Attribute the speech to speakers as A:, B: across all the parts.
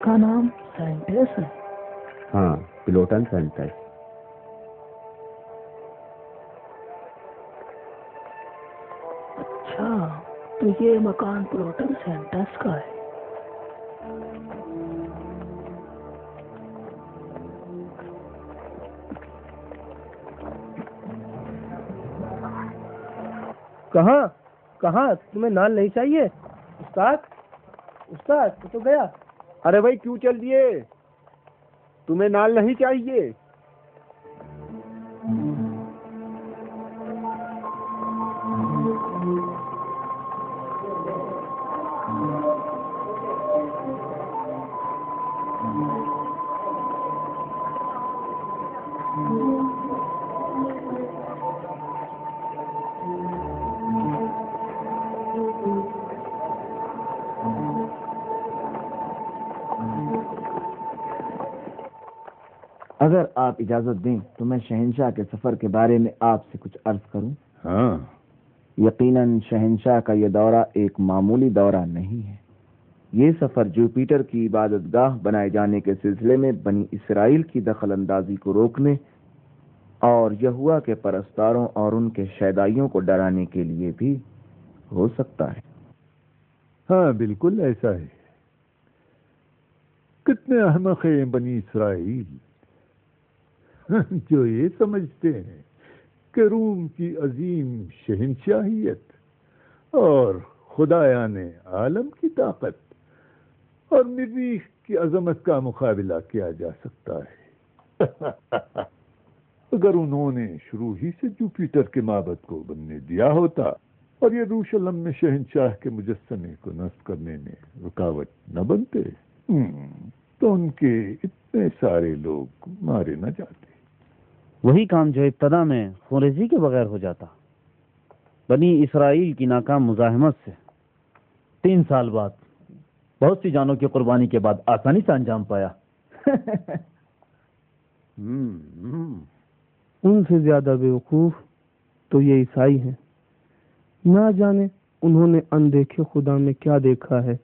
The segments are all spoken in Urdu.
A: کا نام سینٹس ہے؟
B: ہاں، پلوٹن سینٹس۔
A: اچھا، تو یہ مکان پلوٹن سینٹس کا ہے۔
C: کہاں تمہیں نال نہیں چاہیے؟ استاد تو گیا۔
B: ارے بھائی کیوں چل دیے؟ تمہیں نال نہیں چاہیے؟
D: اگر آپ اجازت دیں تو میں شہنشاہ کے سفر کے بارے میں آپ سے کچھ عرض کروں۔
E: ہاں،
D: یقیناً شہنشاہ کا یہ دورہ ایک معمولی دورہ نہیں ہے۔ یہ سفر جوپیٹر کی عبادت گاہ بنائے جانے کے سلسلے میں بنی اسرائیل کی دخل اندازی کو روکنے اور یہوہ کے پرستاروں اور ان کے شیدائیوں کو ڈرانے کے لیے بھی ہو سکتا ہے۔
E: ہاں بالکل ایسا ہے۔ کتنے احمق ہیں بنی اسرائیل جو یہ سمجھتے ہیں کہ روم کی عظیم شہنشاہیت اور خدایان عالم کی طاقت اور مریخ کی عظمت کا مقابلہ کیا جا سکتا ہے۔ اگر انہوں نے شروع ہی سے جوپیٹر کے معبد کو بننے دیا ہوتا اور یہ یروشلم میں شہنشاہ کے مجسمے کو نصب کرنے میں رکاوٹ نہ بنتے تو ان کے اتنے سارے لوگ مارے نہ جاتے۔
F: وہی کام جو ابتدا میں خونریزی کے بغیر ہو جاتا، بنی اسرائیل کی ناکام مزاحمت سے 3 سال بعد بہت سی جانوں کی قربانی کے بعد آسانی سے انجام پایا۔
C: ان سے زیادہ بیوقوف تو یہ عیسائی ہیں۔ نہ جانے انہوں نے اندیکھے خدا میں کیا دیکھا ہے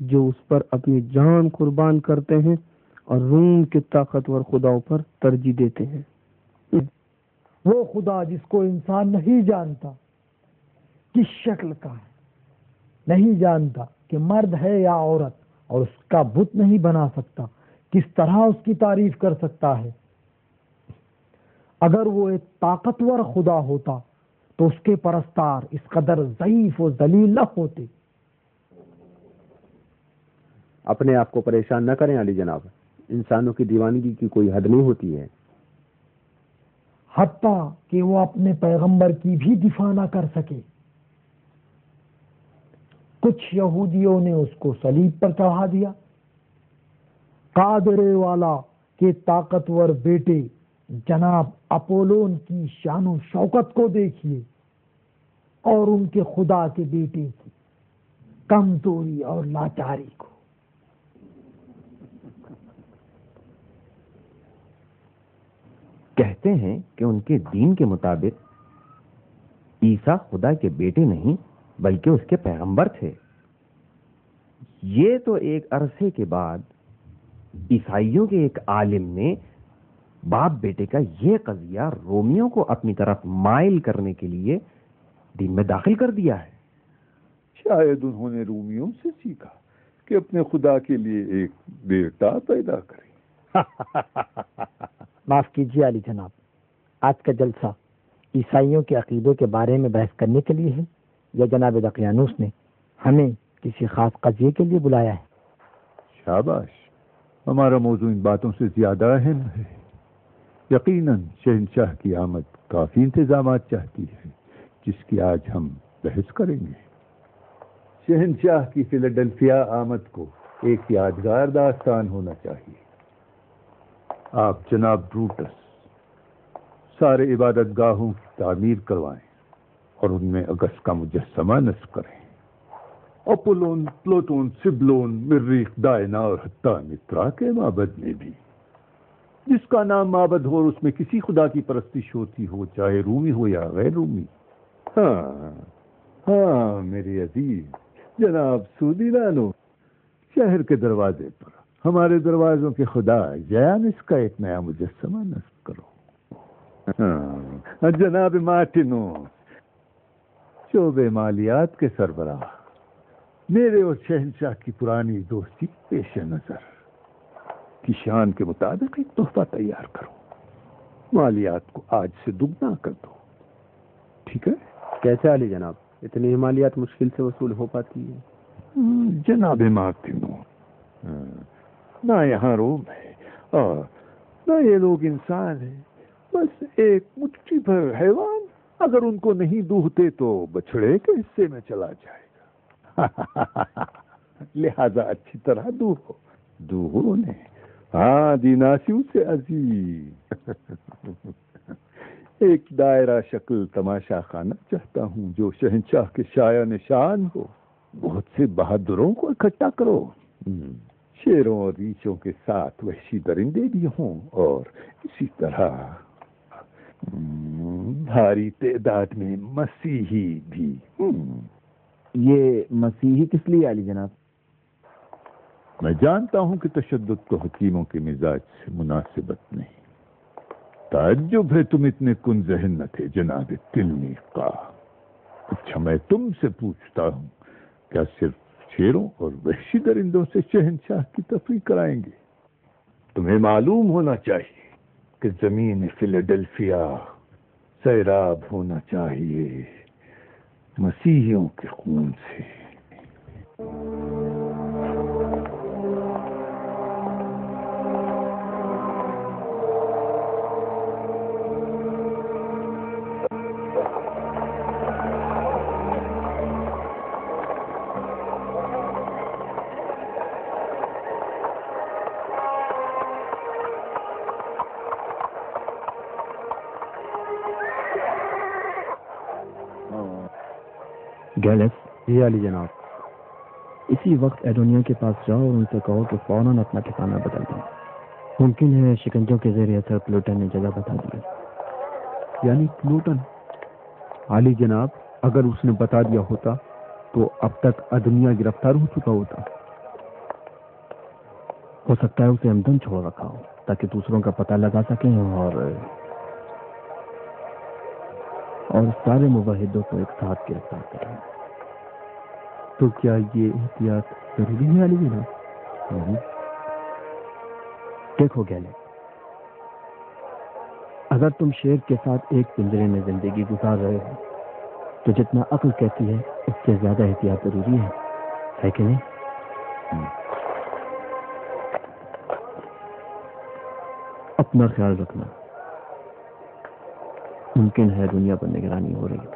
C: جو اس پر اپنی جان قربان کرتے ہیں اور روم کے طاقتور خداؤں پر ترجیح دیتے ہیں۔
G: وہ خدا جس کو انسان نہیں جانتا کس شکل کا ہے، نہیں جانتا کہ مرد ہے یا عورت، اور اس کا بت نہیں بنا سکتا، کس طرح اس کی تعریف کر سکتا ہے؟ اگر وہ ایک طاقتور خدا ہوتا تو اس کے پرستار اس قدر ضعیف و ذلیل نہ ہوتے۔
B: اپنے آپ کو پریشان نہ کریں علی جناب، انسانوں کی دیوانگی کی کوئی حد نہیں ہوتی ہے۔
G: حتیٰ کہ وہ اپنے پیغمبر کی بھی دفاع نہ کر سکے۔ کچھ یہودیوں نے اس کو صلیب پر چڑھا دیا۔ قادرے والا کے طاقتور بیٹے جناب اپولون کی شان و شوکت کو دیکھیے اور ان کے خدا کے بیٹے کی کمزوری اور لاچاری کو۔
D: کہتے ہیں کہ ان کے دین کے مطابق عیسیٰ خدا کے بیٹے نہیں بلکہ اس کے پیغمبر تھے۔ یہ تو ایک عرصے کے بعد عیسائیوں کے ایک عالم نے باپ بیٹے کا یہ قضیہ رومیوں کو اپنی طرف مائل کرنے کے لیے دین میں داخل کر دیا ہے۔
E: شاید انہوں نے رومیوں سے سیکھا کہ اپنے خدا کے لیے ایک بیٹا پیدا کریں۔
G: معاف کیجیے علی جناب، آج کا جلسہ عیسائیوں کے عقیدے کے بارے میں بحث کرنے کے لیے ہے یا جناب دقیانوس نے ہمیں کسی خاص قضیے کے لیے بلایا ہے؟
E: شاباش، ہمارا موضوع ان باتوں سے زیادہ اہم ہے۔ یقیناً شہنشاہ کی آمد کافی انتظامات چاہتی ہے جس کی آج ہم بحث کریں گے۔ شہنشاہ کی فیلاڈلفیا آمد کو ایک یادگار داستان ہونا چاہیے۔ آپ جناب بروٹس سارے عبادت گاہوں کی تعمیر کروائیں اور ان میں اگست کا مجسمہ نصب کریں۔ اپولون، پلوٹون، سبلون، مریخ، دائنا اور حتیٰ مترا کے معبد میں بھی، جس کا نام معبد ہو اور اس میں کسی خدا کی پرستش ہوتی ہو، چاہے رومی ہو یا غیر رومی۔ ہاں میرے عزیز جناب سودی لانو، شہر کے دروازے پر ہمارے دروازوں کے خدا جیانس کا ایک نیا مجسمہ نصب کرو۔ جناب مارٹینو، شعبہ مالیات کے سربراہ، میرے اور شہنشاہ کی پرانی دوستی پیش نظر کی شان کے مطابق ایک تحفہ تیار کرو۔ مالیات کو آج سے دگنا کر دو، ٹھیک ہے؟
B: کیسے علی جناب؟ اتنی مالیات مشکل سے وصول ہو پاتی ہے؟
E: جناب مارٹینو، نہ یہاں روم ہے اور نہ یہ لوگ انسان ہیں، بس ایک مٹھی بھر حیوان اگر ان کو نہیں دوہتے تو بچڑے کے حصے میں چلا جائے گا۔ لہذا اچھی طرح دوہو انہیں۔ ہاں دیناسیوں سے عزیز، ایک دائرہ شکل تماشا خانہ چاہتا ہوں جو شہنشاہ کے شایع نشان ہو۔ بہت سے بہادروں کو اکٹھا کرو، شیروں اور ریچھوں کے ساتھ وحشی درندے بھی ہوں، اور اسی طرح بھاری تعداد میں مسیحی بھی۔
D: یہ مسیحی کس لیے علی جناب؟
E: میں جانتا ہوں کہ تشدد تو حکیموں کے مزاج سے مناسبت نہیں۔ تعجب ہے تم اتنے کن ذہن نہ تھے جناب تلمی کا۔ اچھا میں تم سے پوچھتا ہوں، کیا صرف شیروں اور وحشی درندوں سے شہنشاہ کی تفریح کرائیں گے؟ تمہیں معلوم ہونا چاہیے کہ زمین فیلاڈلفیا سیراب ہونا چاہیے مسیحیوں کے خون سے۔
C: گیلس،
B: جی علی جناب۔
C: اسی وقت ایڈونیا کے پاس جاؤ اور ان سے کہو کہ فوراً اپنا ٹھکانہ بدل دیں۔ ممکن ہے شکنجوں کے زیر اثر پلوٹن نے جگہ بتا دی۔
B: یعنی پلوٹن؟ علی جناب، اگر اس نے بتا دیا ہوتا تو اب تک ادنیا گرفتار ہو چکا ہوتا۔
C: ہو سکتا ہے اسے ہمدم چھوڑ رکھا ہو تاکہ دوسروں کا پتہ لگا سکیں اور سارے موحدوں کو ایک ساتھ گرفتار کریں۔
B: تو کیا یہ احتیاط ضروری ہے علی جناب؟
C: دیکھو گیلے، اگر تم شیر کے ساتھ ایک پنجرے میں زندگی گزار رہے ہو تو جتنا عقل کہتی ہے اس سے زیادہ احتیاط ضروری ہے کہ نہیں؟ اپنا خیال رکھنا، ممکن ہے دنیا پر نگرانی ہو رہی ہے۔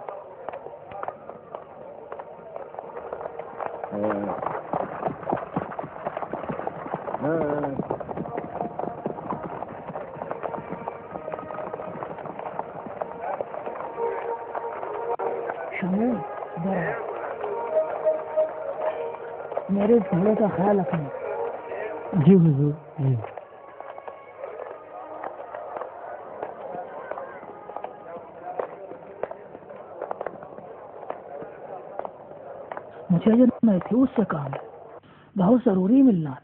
A: شمول، میرے گھوڑے کا خیال رکھنا۔
C: جی حضور، جی۔
A: مجھے جو محفوظ سے کام ہے، بہت ضروری ملنا۔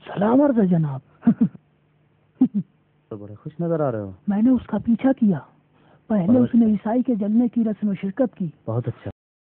A: سلام عرض ہے جناب۔
F: تو بڑے خوش نظر آ رہے ہو۔
A: میں نے اس کا پیچھا کیا، پہلے اس نے عیسائی کے جلنے کی رسم میں شرکت کی۔
F: بہت اچھا۔